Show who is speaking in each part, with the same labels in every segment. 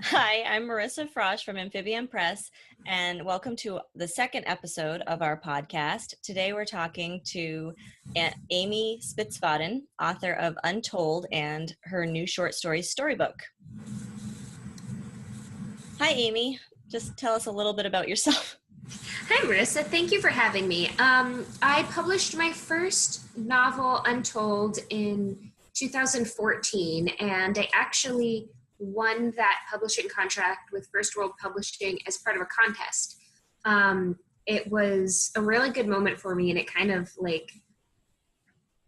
Speaker 1: Hi, I'm Marissa Frosch from Amphibian Press, and welcome to the second episode of our podcast. Today we're talking to Amy Spitzfaden, author of Untold and her new short story, Storybook. Hi, Amy. Just tell us a little bit about yourself.
Speaker 2: Hi, Marissa. Thank you for having me. I published my first novel, Untold, in 2014, and I actually won that publishing contract with First World Publishing as part of a contest. It was a really good moment for me, and it kind of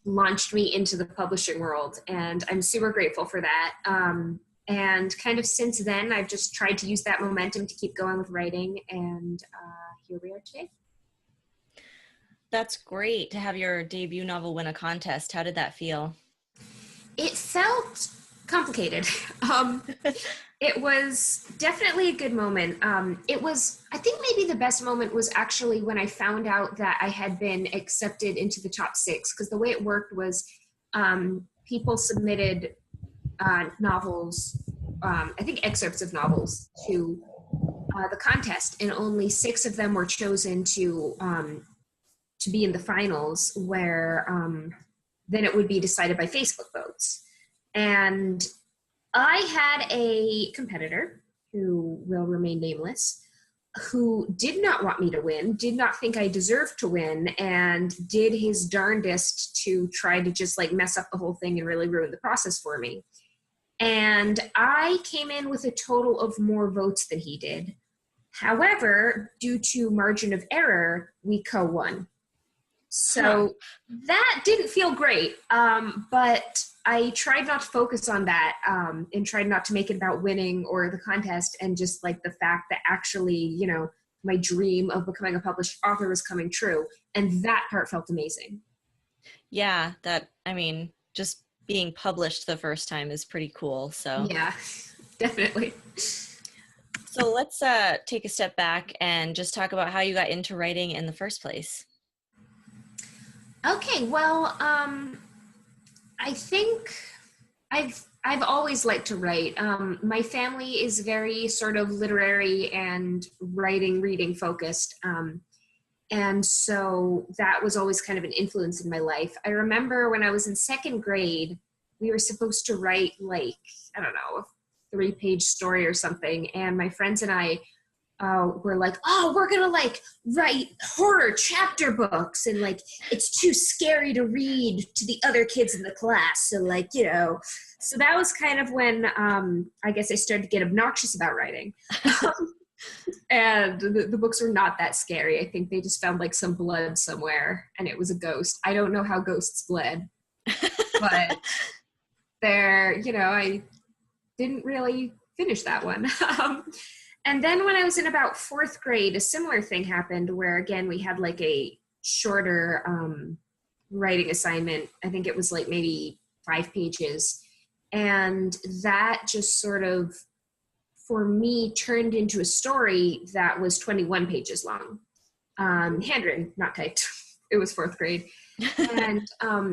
Speaker 2: launched me into the publishing world, and I'm super grateful for that. And kind of since then, I've just tried to use that momentum to keep going with writing, and here we are today.
Speaker 1: That's great to have your debut novel win a contest. How did that feel?
Speaker 2: It felt complicated. It was definitely a good moment. I think maybe the best moment was actually when I found out that I had been accepted into the top 6, because the way it worked was people submitted novels, I think excerpts of novels to the contest, and only 6 of them were chosen to be in the finals, where then it would be decided by Facebook votes. And I had a competitor, who will remain nameless, who did not want me to win, did not think I deserved to win, and did his darndest to try to just mess up the whole thing and really ruin the process for me. And I came in with a total of more votes than he did. However, due to margin of error, we co-won. So that didn't feel great, but I tried not to focus on that and tried not to make it about winning or the contest, and just the fact that actually, my dream of becoming a published author was coming true. And that part felt amazing.
Speaker 1: Yeah, just being published the first time is pretty cool. So
Speaker 2: yeah, definitely.
Speaker 1: So let's take a step back and just talk about how you got into writing in the first place.
Speaker 2: Okay, well, I think I've always liked to write. My family is very sort of literary and reading focused. And so that was always kind of an influence in my life. I remember when I was in 2nd grade, we were supposed to write a 3-page story or something. And my friends and I were like, oh, we're going to write horror chapter books. And it's too scary to read to the other kids in the class. So so that was kind of when I guess I started to get obnoxious about writing. And the books were not that scary. I think they just found some blood somewhere, and it was a ghost. I don't know how ghosts bled, but I didn't really finish that one. And then when I was in about 4th grade, a similar thing happened where, again, we had a shorter writing assignment. I think it was maybe 5 pages. And that just sort of, for me, turned into a story that was 21 pages long. Handwritten, not typed. It was 4th grade. And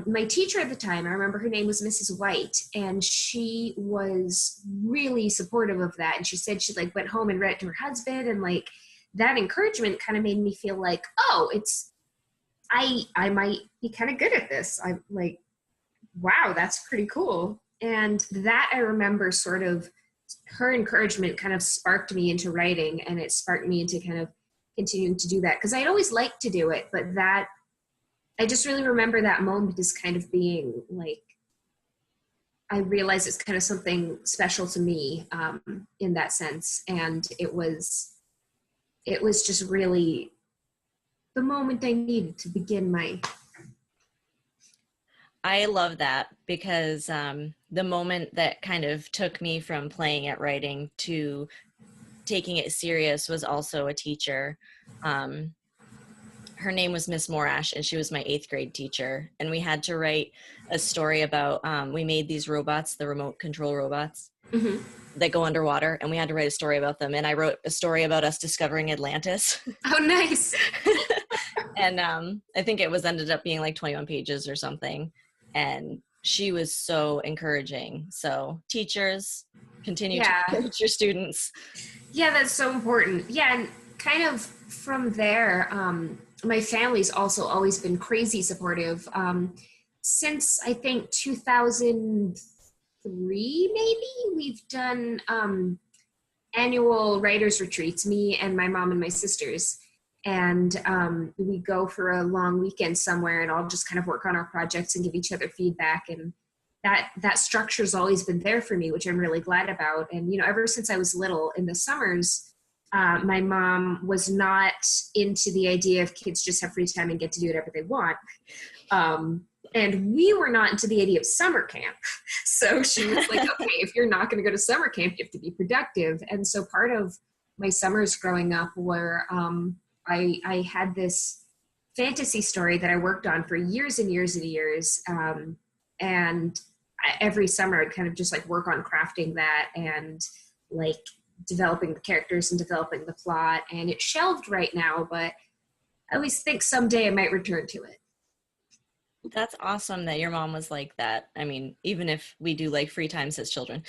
Speaker 2: my teacher at the time, I remember her name was Mrs. White, and she was really supportive of that. And she said she went home and read it to her husband, and that encouragement kind of made me feel I might be kind of good at this. I'm wow, that's pretty cool. And that, I remember, sort of her encouragement kind of sparked me into writing, and it sparked me into kind of continuing to do that, because I'd always liked to do it, but that I just really remember that moment as kind of being I realized it's kind of something special to me in that sense. And it was just really the moment I needed to begin my...
Speaker 1: I love that, because the moment that kind of took me from playing at writing to taking it serious was also a teacher. Her name was Miss Morash, and she was my 8th grade teacher. And we had to write a story about, we made these robots, the remote control robots, that go underwater, and we had to write a story about them. And I wrote a story about us discovering Atlantis.
Speaker 2: Oh, nice.
Speaker 1: And I think it ended up being 21 pages or something. And she was so encouraging. So teachers, continue to
Speaker 2: Yeah.
Speaker 1: encourage your students.
Speaker 2: Yeah, that's so important. Yeah, and kind of from there, my family's also always been crazy supportive. Since I think 2003, maybe, we've done annual writers retreats, me and my mom and my sisters. And we go for a long weekend somewhere and all just kind of work on our projects and give each other feedback. And that structure's always been there for me, which I'm really glad about. And, you know, ever since I was little in the summers, my mom was not into the idea of kids just have free time and get to do whatever they want. And we were not into the idea of summer camp. So she was like, okay, if you're not going to go to summer camp, you have to be productive. And so part of my summers growing up were I had this fantasy story that I worked on for years and years and years. And every summer I'd kind of just like work on crafting that and like developing the characters and developing the plot. And it's shelved right now, but I always think someday I might return to it.
Speaker 1: That's awesome that your mom was like that. I mean, even if we do like free times as children.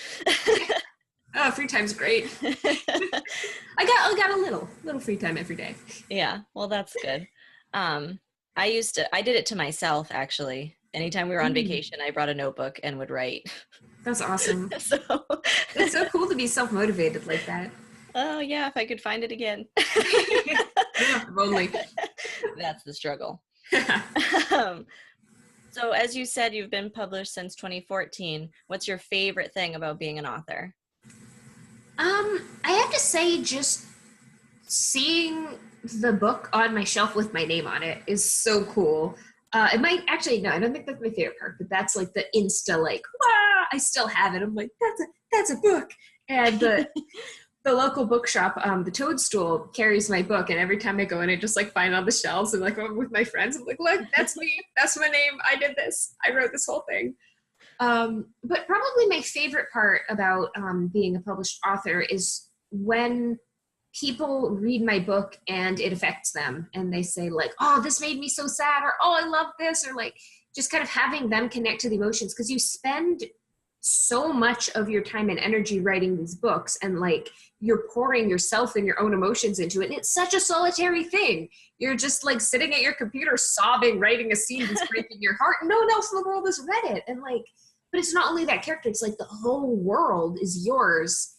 Speaker 2: Oh, free time's great. I got a little free time every day.
Speaker 1: Yeah, well, that's good. I did it to myself, actually. Anytime we were on vacation, I brought a notebook and would write.
Speaker 2: That's awesome.
Speaker 1: So
Speaker 2: it's so cool to be self-motivated like that.
Speaker 1: Oh yeah, if I could find it again.
Speaker 2: Yeah, only.
Speaker 1: That's the struggle. So as you said, you've been published since 2014. What's your favorite thing about being an author?
Speaker 2: I have to say, just seeing the book on my shelf with my name on it is so cool. It might actually, no, I don't think that's my favorite part, but that's like the Insta, like, wow, I still have it. I'm like, that's a book. And the local bookshop, the Toadstool, carries my book, and every time I go in, I just like find it on the shelves and like I'm with my friends. I'm like, look, that's me. That's my name. I did this. I wrote this whole thing. But probably my favorite part about being a published author is when people read my book and it affects them and they say like, oh, this made me so sad, or oh, I love this, or like just kind of having them connect to the emotions, because you spend so much of your time and energy writing these books and like you're pouring yourself and your own emotions into it. And it's such a solitary thing. You're just like sitting at your computer sobbing, writing a scene that's breaking your heart. No one else in the world has read it. And like, but it's not only that character, it's like the whole world is yours.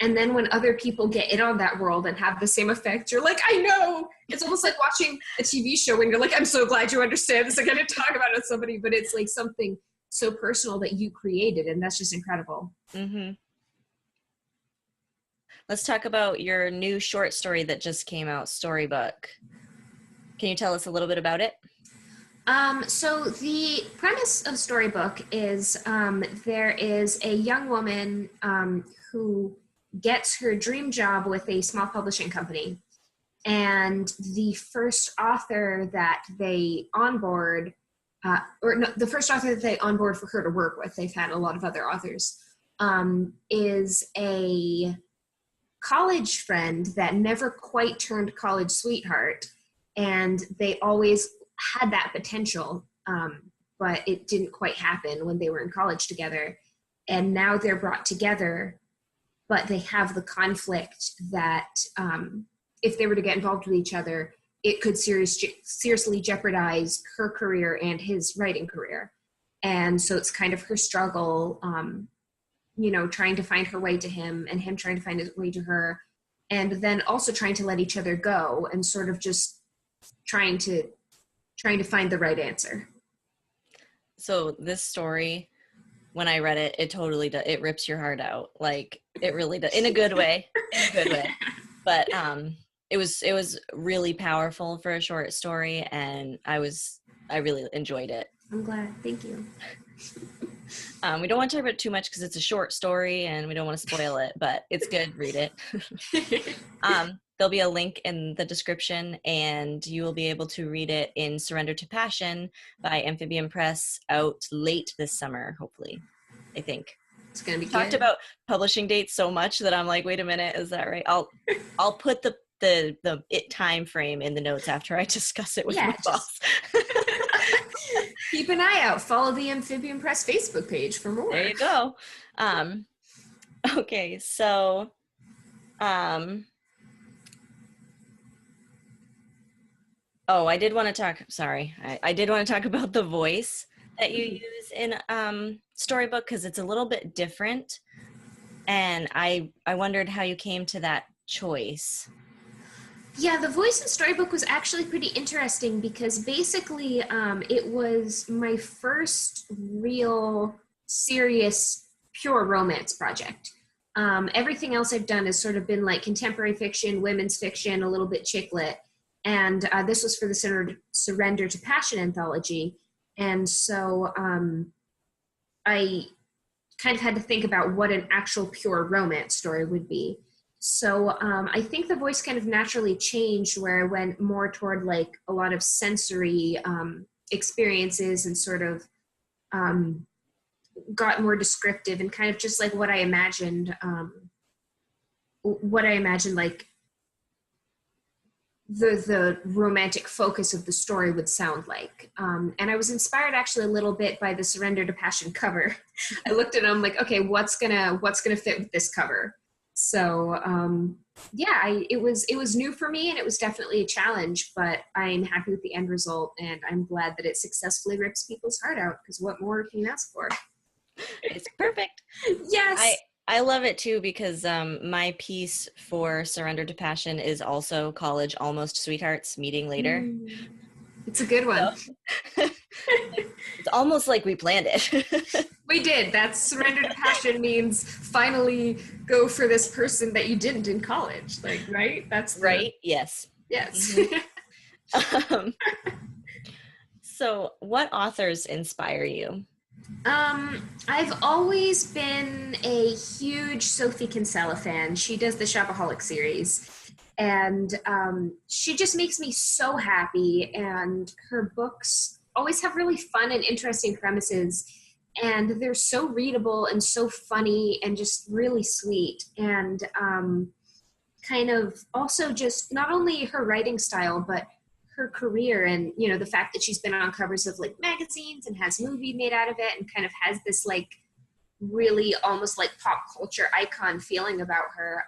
Speaker 2: And then when other people get in on that world and have the same effect, you're like, I know. It's almost like watching a TV show when you're like, I'm so glad you understand this. I got to talk about it with somebody, but it's like something so personal that you created, and that's just incredible. Mm-hmm.
Speaker 1: Let's talk about your new short story that just came out, Storybook. Can you tell us a little bit about it?
Speaker 2: So the premise of Storybook is there is a young woman who gets her dream job with a small publishing company. And the first author that they onboard, the first author that they onboard for her to work with, they've had a lot of other authors, is a college friend that never quite turned college sweetheart. And they always had that potential, but it didn't quite happen when they were in college together. And now they're brought together, but they have the conflict that if they were to get involved with each other, it could seriously jeopardize her career and his writing career. And so it's kind of her struggle, trying to find her way to him and him trying to find his way to her. And then also trying to let each other go and sort of just trying to find the right answer. So
Speaker 1: this story, when I read it, it totally does. It rips your heart out. Like it really does, in a good way. But it was really powerful for a short story, and I really enjoyed it.
Speaker 2: I'm glad. Thank you.
Speaker 1: We don't want to talk about it too much because it's a short story and we don't want to spoil it, but it's good. Read it. There'll be a link in the description, and you will be able to read it in Surrender to Passion by Amphibian Press, out late this summer, hopefully, I think.
Speaker 2: It's going to be
Speaker 1: talked about publishing dates so much that I'm like, wait a minute, is that right? I'll put the time frame in the notes after I discuss it with my boss.
Speaker 2: Keep an eye out. Follow the Amphibian Press Facebook page for more.
Speaker 1: There you go. Okay, so oh, I did want to talk, sorry. I did want to talk about the voice that you use in Storybook because it's a little bit different. And I wondered how you came to that choice.
Speaker 2: Yeah, the voice in Storybook was actually pretty interesting because basically it was my first real serious pure romance project. Everything else I've done has sort of been like contemporary fiction, women's fiction, a little bit chick lit. And this was for the Surrender to Passion anthology. And so I kind of had to think about what an actual pure romance story would be. So I think the voice kind of naturally changed where I went more toward like a lot of sensory experiences and sort of got more descriptive and kind of just like what I imagined like the romantic focus of the story would sound like. And I was inspired actually a little bit by the Surrender to Passion cover. I looked at it, I'm like, okay, what's gonna fit with this cover? So it was new for me and it was definitely a challenge, but I'm happy with the end result and I'm glad that it successfully rips people's heart out because what more can you ask for?
Speaker 1: It's perfect.
Speaker 2: Yes.
Speaker 1: I love it too because my piece for Surrender to Passion is also college almost sweethearts meeting later.
Speaker 2: It's a good one.
Speaker 1: So, it's almost like we planned it.
Speaker 2: We did. That's Surrender to Passion means finally go for this person that you didn't in college. Like, right? That's
Speaker 1: right? Yes.
Speaker 2: Yes.
Speaker 1: Mm-hmm. So what authors inspire you?
Speaker 2: I've always been a huge Sophie Kinsella fan. She does the Shopaholic series. And she just makes me so happy. And her books always have really fun and interesting premises. And they're so readable and so funny and just really sweet. And kind of also just not only her writing style, but her career and, you know, the fact that she's been on covers of like magazines and has movie made out of it and kind of has this like really almost like pop culture icon feeling about her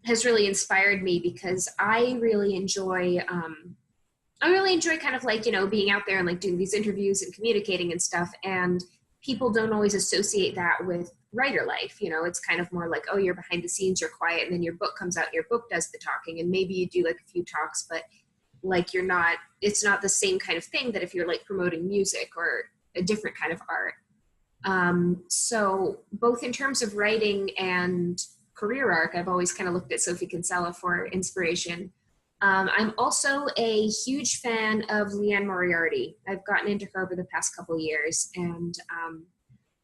Speaker 2: has really inspired me because I really enjoy kind of like, you know, being out there and like doing these interviews and communicating and stuff. And people don't always associate that with writer life. You know, it's kind of more like, oh, you're behind the scenes, you're quiet, and then your book comes out and your book does the talking. And maybe you do like a few talks, but like it's not the same kind of thing that if you're like promoting music or a different kind of art. So both in terms of writing and career arc, I've always kind of looked at Sophie Kinsella for inspiration. I'm also a huge fan of Liane Moriarty. I've gotten into her over the past couple of years, and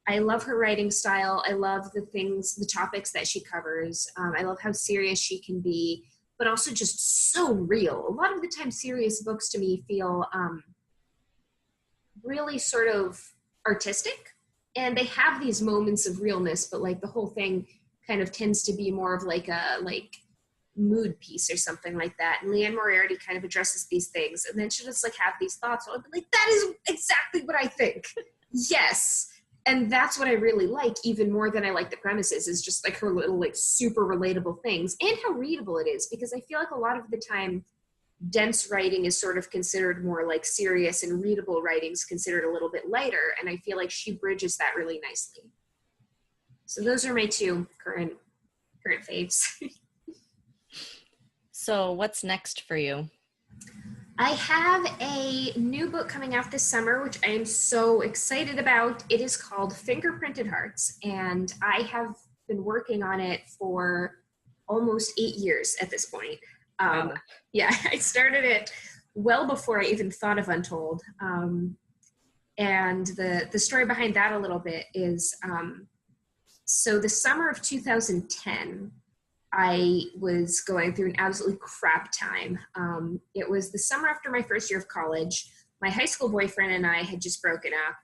Speaker 2: I love her writing style. I love the topics that she covers. I love how serious she can be, but also just so real. A lot of the time, serious books to me feel really sort of artistic, and they have these moments of realness, but like the whole thing kind of tends to be more of like a mood piece or something like that. And Liane Moriarty kind of addresses these things, and then she'll just like have these thoughts. I'll be like, that is exactly what I think. Yes. And that's what I really like, even more than I like the premises, is just like her little like super relatable things and how readable it is. Because I feel like a lot of the time, dense writing is sort of considered more like serious, and readable writing is considered a little bit lighter. And I feel like she bridges that really nicely. So those are my two current faves.
Speaker 1: So what's next for you?
Speaker 2: I have a new book coming out this summer, which I am so excited about. It is called Fingerprinted Hearts, and I have been working on it for almost 8 years at this point.
Speaker 1: Wow.
Speaker 2: Yeah, I started it well before I even thought of Untold. And the story behind that a little bit is, so the summer of 2010, I was going through an absolutely crap time. It was the summer after my first year of college. My high school boyfriend and I had just broken up.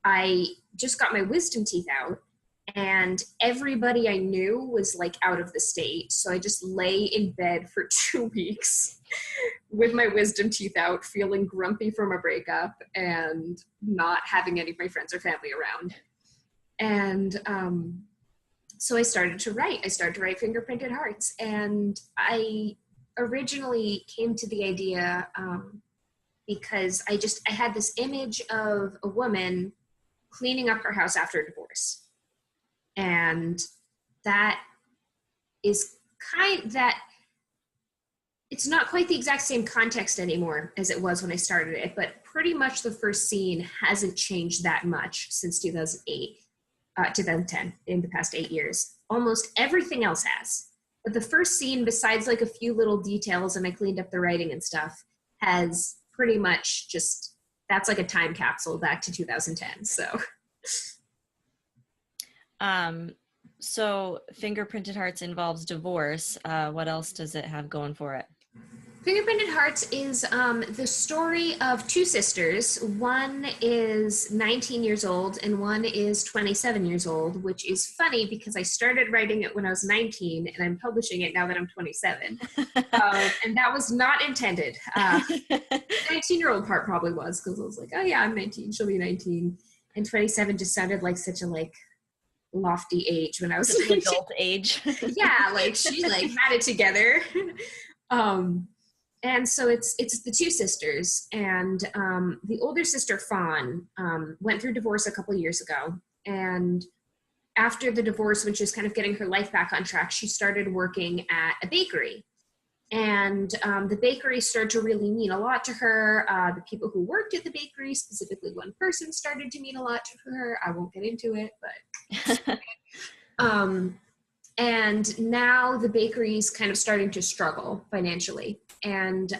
Speaker 2: I just got my wisdom teeth out, and everybody I knew was like out of the state. So I just lay in bed for 2 weeks with my wisdom teeth out, feeling grumpy from a breakup and not having any of my friends or family around. And so I started to write. I started to write Fingerprinted Hearts, and I originally came to the idea because I had this image of a woman cleaning up her house after a divorce, and that is it's not quite the exact same context anymore as it was when I started it, but pretty much the first scene hasn't changed that much since 2010, in the past 8 years. Almost everything else has. But the first scene, besides like a few little details, and I cleaned up the writing and stuff, has pretty much just, that's like a time capsule back to 2010, so.
Speaker 1: So Fingerprinted Hearts involves divorce. What else does it have going for it?
Speaker 2: Fingerprinted Hearts is the story of two sisters. One is 19 years old and one is 27 years old, which is funny because I started writing it when I was 19 and I'm publishing it now that I'm 27. And that was not intended. The 19-year-old part probably was, because I was like, oh yeah, I'm 19, she'll be 19. And 27 just sounded like such a lofty age when I was
Speaker 1: an adult age.
Speaker 2: Yeah, she had it together. And so it's the two sisters, and the older sister, Fawn, went through divorce a couple years ago. And after the divorce, when she was kind of getting her life back on track, she started working at a bakery. And the bakery started to really mean a lot to her. The people who worked at the bakery, specifically one person, started to mean a lot to her. I won't get into it, but... and now the bakery's kind of starting to struggle financially. And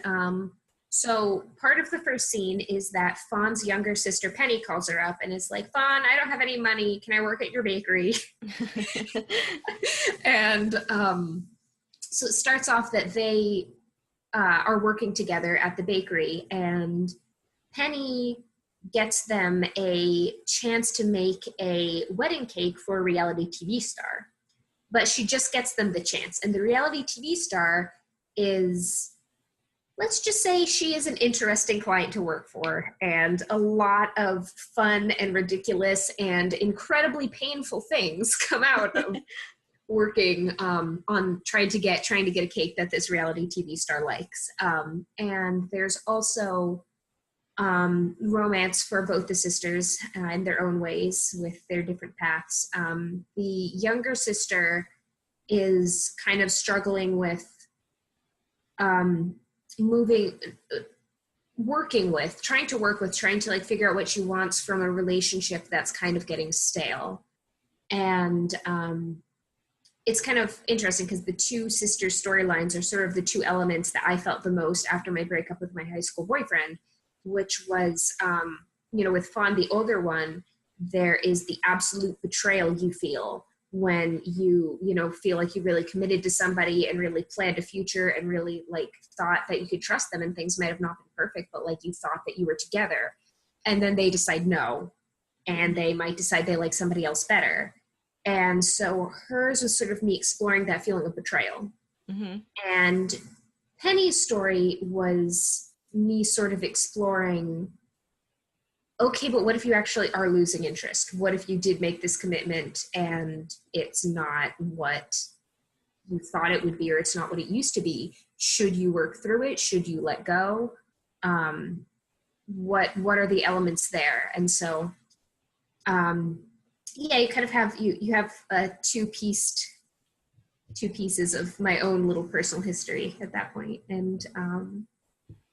Speaker 2: so part of the first scene is that Fawn's younger sister, Penny, calls her up and is like, Fawn, I don't have any money. Can I work at your bakery? And so it starts off that they are working together at the bakery, and Penny gets them a chance to make a wedding cake for a reality TV star. But she just gets them the chance. And the reality TV star is, let's just say, she is an interesting client to work for, and a lot of fun and ridiculous and incredibly painful things come out of working on trying to get a cake that this reality TV star likes. And there's also romance for both the sisters in their own ways with their different paths. The younger sister is kind of struggling with trying to figure out what she wants from a relationship that's kind of getting stale. And it's kind of interesting because the two sister storylines are sort of the two elements that I felt the most after my breakup with my high school boyfriend, which was, with Fawn, the older one, there is the absolute betrayal you feel when you feel like you really committed to somebody and really planned a future and really thought that you could trust them, and things might have not been perfect, but you thought that you were together. And then they decide no, and they might decide they like somebody else better. And so hers was sort of me exploring that feeling of betrayal. Mm-hmm. And Penny's story was me sort of exploring, okay, but what if you actually are losing interest? What if you did make this commitment and it's not what you thought it would be, or it's not what it used to be? Should you work through it? Should you let go? What are the elements there? And so, you kind of have, you have two pieces of my own little personal history at that point. And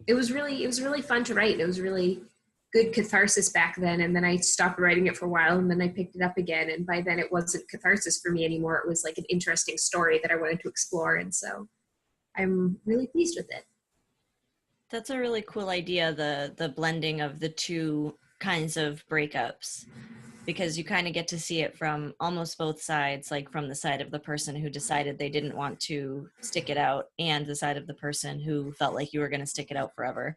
Speaker 2: it was really fun to write. It was really good catharsis back then. And then I stopped writing it for a while, and then I picked it up again. And by then it wasn't catharsis for me anymore. It was an interesting story that I wanted to explore. And so I'm really pleased with it.
Speaker 1: That's a really cool idea, the blending of the two kinds of breakups, because you kind of get to see it from almost both sides, from the side of the person who decided they didn't want to stick it out, and the side of the person who felt like you were going to stick it out forever.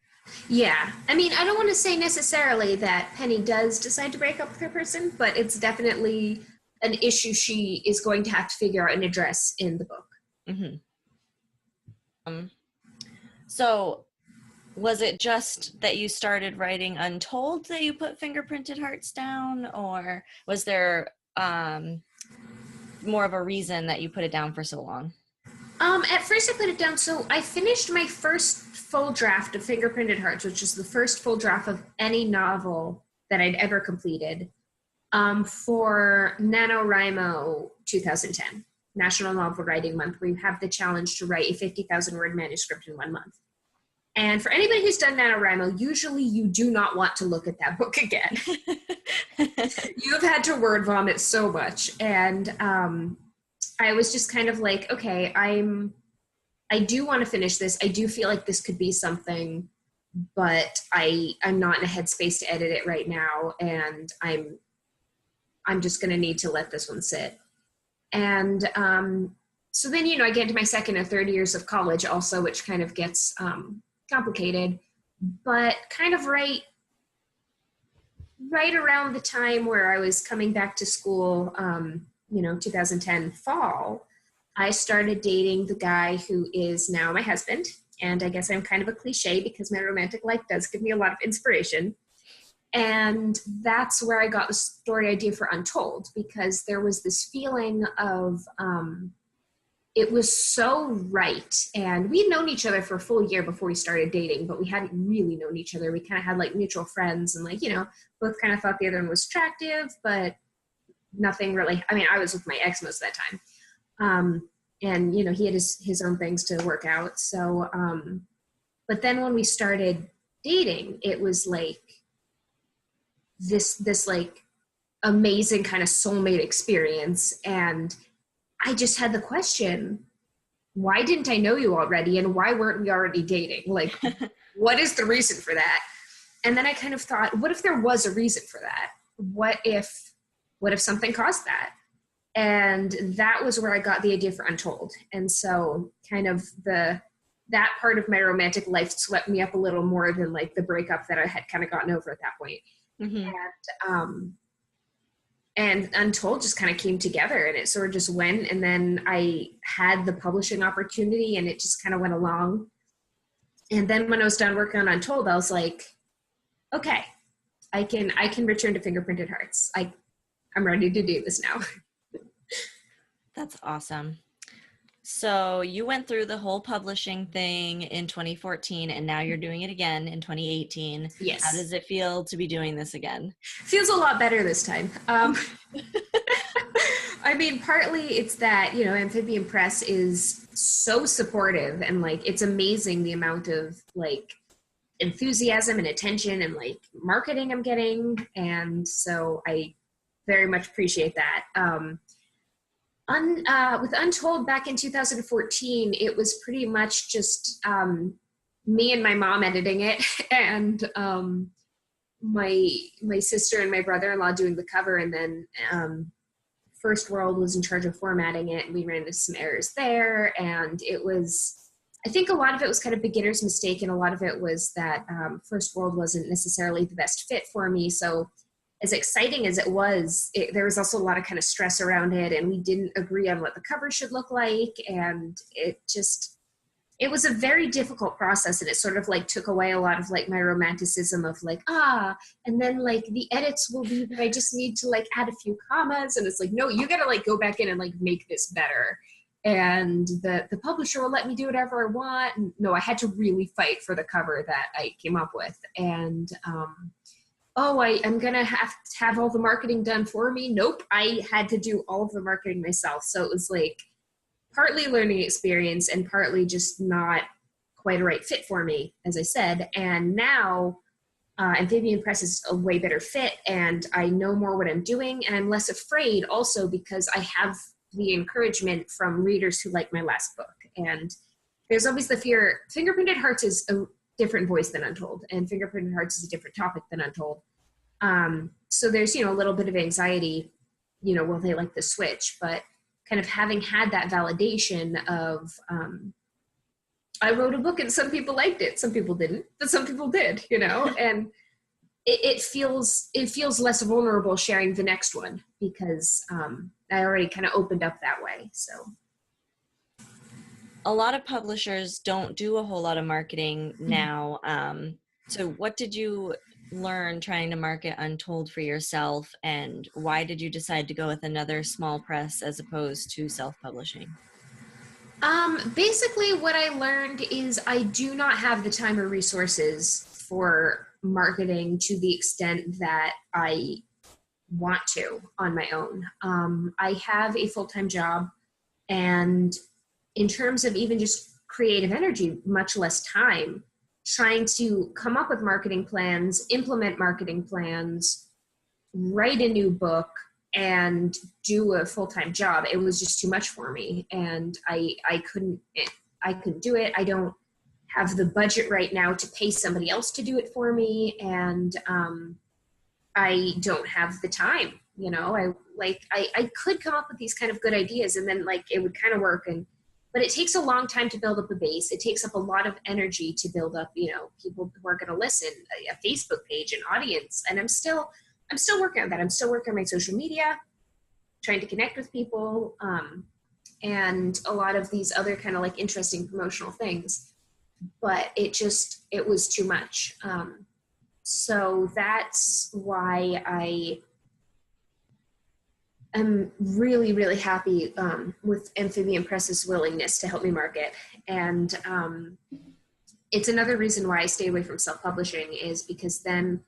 Speaker 2: Yeah. I mean, I don't want to say necessarily that Penny does decide to break up with her person, but it's definitely an issue she is going to have to figure out and address in the book.
Speaker 1: Mm-hmm. So was it just that you started writing Untold that you put Fingerprinted Hearts down, or was there more of a reason that you put it down for so long?
Speaker 2: At first I put it down, so I finished my first full draft of Fingerprinted Hearts, which is the first full draft of any novel that I'd ever completed, for NaNoWriMo 2010, National Novel Writing Month, where you have the challenge to write a 50,000 word manuscript in 1 month. And for anybody who's done NaNoWriMo, usually you do not want to look at that book again. You've had to word vomit so much. And I was just kind of like, okay, I do want to finish this. I do feel like this could be something, but I'm not in a headspace to edit it right now. And I'm just going to need to let this one sit. And so then, I get into my second and third years of college also, which kind of gets complicated, but kind of right around the time where I was coming back to school, 2010 fall, I started dating the guy who is now my husband. And I guess I'm kind of a cliche because my romantic life does give me a lot of inspiration. And that's where I got the story idea for Untold, because there was this feeling of, it was so right. And we'd known each other for a full year before we started dating, but we hadn't really known each other. We kind of had like mutual friends and both kind of thought the other one was attractive, but nothing really. I mean, I was with my ex most of that time. And, he had his own things to work out. So, but then when we started dating, it was like this like amazing kind of soulmate experience. And I just had the question, why didn't I know you already? And why weren't we already dating? Like, what is the reason for that? And then I kind of thought, what if there was a reason for that? What if something caused that? And that was where I got the idea for Untold. And so kind of that part of my romantic life swept me up a little more than like the breakup that I had kind of gotten over at that point. Mm-hmm. And Untold just kind of came together, and it sort of just went. And then I had the publishing opportunity, and it just kind of went along. And then when I was done working on Untold, I was like, okay, I can return to Fingerprinted Hearts. I'm ready to do this now.
Speaker 1: That's awesome. So you went through the whole publishing thing in 2014, and now you're doing it again in 2018.
Speaker 2: Yes.
Speaker 1: How does it feel to be doing this again?
Speaker 2: Feels a lot better this time. I mean, partly it's that, Amphibian Press is so supportive, and like, it's amazing the amount of like enthusiasm and attention and like marketing I'm getting. And so I very much appreciate that. With Untold back in 2014, it was pretty much just me and my mom editing it, and my sister and my brother-in-law doing the cover, and then First World was in charge of formatting it, and we ran into some errors there. And I think a lot of it was kind of beginner's mistake, and a lot of it was that First World wasn't necessarily the best fit for me. So as exciting as it was, there was also a lot of kind of stress around it, and we didn't agree on what the cover should look like. And it was a very difficult process, and it sort of like took away a lot of like my romanticism of like, and then like the edits will be that I just need to like add a few commas. And it's like, no, you got to like go back in and like make this better. And the publisher will let me do whatever I want. And no, I had to really fight for the cover that I came up with. And, I'm going to have all the marketing done for me. Nope. I had to do all of the marketing myself. So it was like partly learning experience and partly just not quite a right fit for me, as I said. And now Amphibian Press is a way better fit, and I know more what I'm doing, and I'm less afraid also because I have the encouragement from readers who like my last book. And there's always the fear. Fingerprinted Hearts is a different voice than Untold, and Fingerprinted Hearts is a different topic than Untold. So there's, a little bit of anxiety, will they like the switch? But kind of having had that validation of, I wrote a book and some people liked it, some people didn't, but some people did, and it feels less vulnerable sharing the next one because I already kind of opened up that way. So
Speaker 1: a lot of publishers don't do a whole lot of marketing now. So what did you learn trying to market Untold for yourself, and why did you decide to go with another small press as opposed to self-publishing?
Speaker 2: Basically what I learned is I do not have the time or resources for marketing to the extent that I want to on my own. I have a full-time job, and in terms of even just creative energy, much less time trying to come up with marketing plans, implement marketing plans, write a new book, and do a full-time job. It was just too much for me, and I couldn't do it. I don't have the budget right now to pay somebody else to do it for me, and I don't have the time. I could come up with these kind of good ideas, and then it would kind of work, but it takes a long time to build up a base. It takes up a lot of energy to build up, people who are going to listen, a Facebook page, an audience, and I'm still working on that. I'm still working on my social media, trying to connect with people, and a lot of these other kind of interesting promotional things. But it was too much. So that's why I am really, really happy with Amphibian Press's willingness to help me market. And it's another reason why I stay away from self-publishing, is because then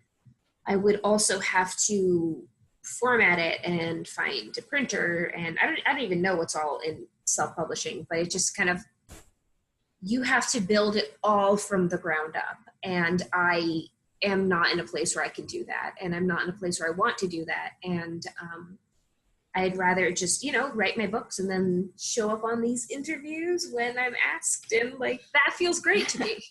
Speaker 2: I would also have to format it and find a printer, and I don't even know what's all in self-publishing, but it just kind of, you have to build it all from the ground up, and I am not in a place where I can do that, and I'm not in a place where I want to do that, and I'd rather just write my books and then show up on these interviews when I'm asked, and that feels great to me.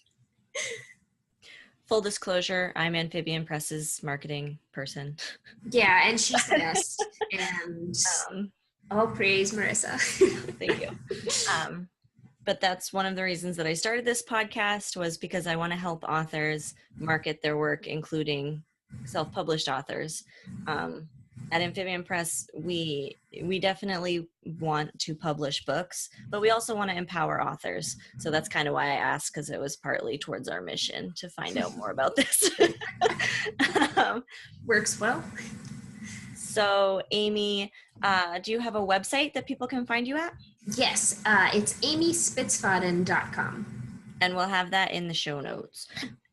Speaker 1: Full disclosure, I'm Amphibian Press's marketing person.
Speaker 2: Yeah, and she's the best. And all praise Marissa.
Speaker 1: Thank you. But that's one of the reasons that I started this podcast, was because I want to help authors market their work, including self-published authors. At Amphibian Press, we definitely want to publish books, but we also want to empower authors. So that's kind of why I asked, because it was partly towards our mission to find out more about this.
Speaker 2: Works well.
Speaker 1: So Amy, do you have a website that people can find you at?
Speaker 2: Yes, it's amyspitzfaden.com.
Speaker 1: And we'll have that in the show notes.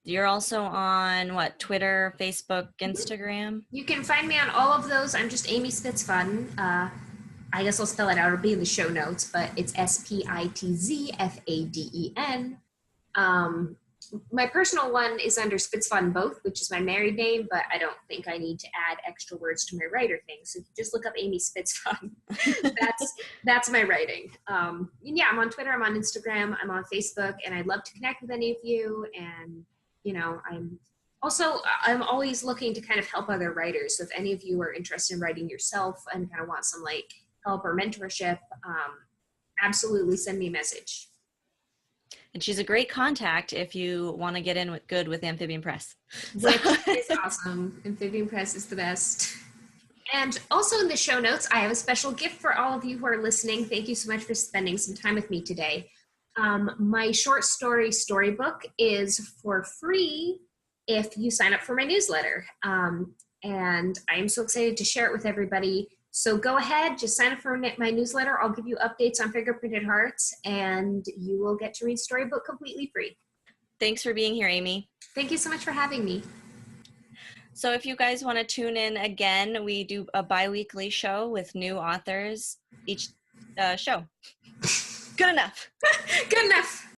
Speaker 1: You're also on Twitter, Facebook, Instagram? You
Speaker 2: can find me on all of those. I'm just Amy Spitzfaden. I guess I'll spell it out. It'll be in the show notes, but it's SPITZFADEN. My personal one is under Spitzfaden Both, which is my married name, but I don't think I need to add extra words to my writer thing. So just look up Amy Spitzfaden. That's my writing. Yeah, I'm on Twitter, I'm on Instagram, I'm on Facebook, and I'd love to connect with any of you. And I'm always looking to kind of help other writers. So if any of you are interested in writing yourself and kind of want some help or mentorship, absolutely send me a message.
Speaker 1: And she's a great contact if you want to get in good with Amphibian Press.
Speaker 2: Which is awesome. Amphibian Press is the best. And also in the show notes, I have a special gift for all of you who are listening. Thank you so much for spending some time with me today. My short story Storybook is for free if you sign up for my newsletter. And I am so excited to share it with everybody. So go ahead, just sign up for my newsletter. I'll give you updates on Fingerprinted Hearts, and you will get to read Storybook completely free.
Speaker 1: Thanks for being here, Amy.
Speaker 2: Thank you so much for having me.
Speaker 1: So if you guys want to tune in again, we do a bi-weekly show with new authors each show. Good enough.
Speaker 2: Good